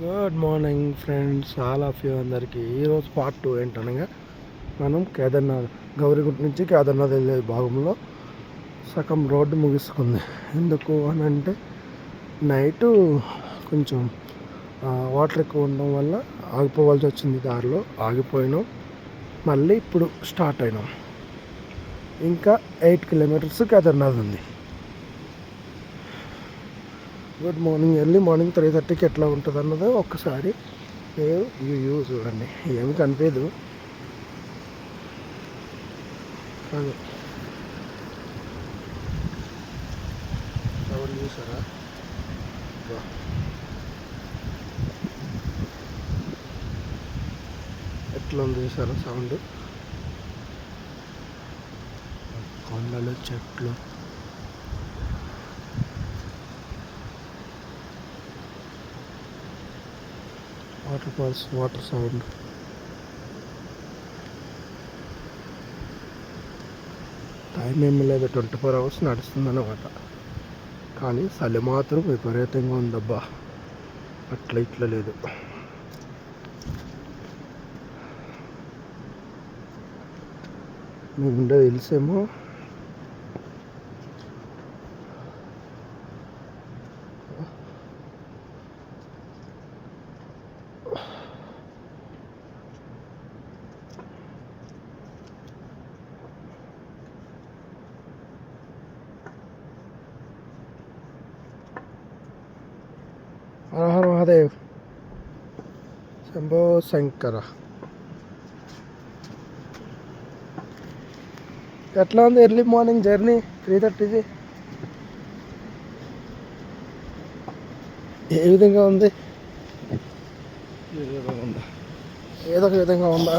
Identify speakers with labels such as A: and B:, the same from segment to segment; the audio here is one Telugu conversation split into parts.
A: Good morning friends, all of you అందరికీ. ఈరోజు పార్ట్ 2 ఏంటనగా మనం కేదార్నాథ్ గౌరీగుంట నుంచి కేదార్నాథ్ వెళ్ళే భాగంలో సగం రోడ్డు ముగిసుకుంది. ఎందుకు అని అంటే నైటు కొంచెం వాటర్ ఎక్కువ ఉండడం వల్ల ఆగిపోవాల్సి వచ్చింది. దారిలో ఆగిపోయినాం, మళ్ళీ ఇప్పుడు స్టార్ట్ అయినాం. ఇంకా 8 కిలోమీటర్స్ కేదార్నాథ్ ఉంది. Good morning. ఎర్లీ మార్నింగ్ 3:30కి ఎట్లా ఉంటుంది అన్నది ఒక్కసారి వ్యూ చూడండి. ఏమి కనిపించదు కానీ సౌండ్ చూసారా? ఎట్లా ఉంది చూసారా సౌండ్? కొండలు, చెట్లు, waterfalls, water sound. Time ఏమి లేదు, 24 అవర్స్ నడుస్తుంది అన్నమాట. కానీ చలి మాత్రం విపరీతంగా ఉందబ్బా, అట్లా ఇట్లా లేదు. మేము ఉండేది తెలిసేమో హర హర మహాదేవ్, శంభో శంకర. ఎట్లా ఉంది ఎర్లీ మార్నింగ్ జర్నీ 3:30కి? ఏ విధంగా ఉంది? ఏదో ఒక విధంగా ఉందా?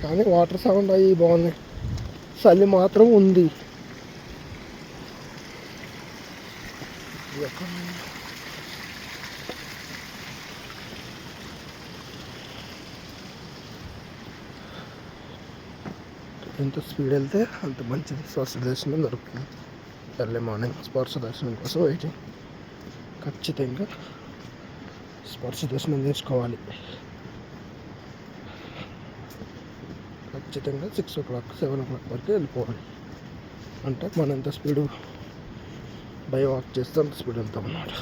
A: కానీ వాటర్ సౌండ్ అవి బాగుంది, చలి మాత్రం ఉంది. ఎంత స్పీడ్ వెళ్తే అంత మంచిది. స్పర్శ దర్శనం దొరుకుతుంది. ఎర్లీ మార్నింగ్ స్పర్శ దర్శనం కోసం వెయిటింగ్. ఖచ్చితంగా స్పర్శ దర్శనం చేసుకోవాలి. ఖచ్చితంగా 6 o'clock 7 o'clock వరకు వెళ్ళిపోవాలి. అంటే మనం ఎంత స్పీడ్ బై వాక్ చేస్తే అంత స్పీడ్ వెళ్తాం అన్నమాట.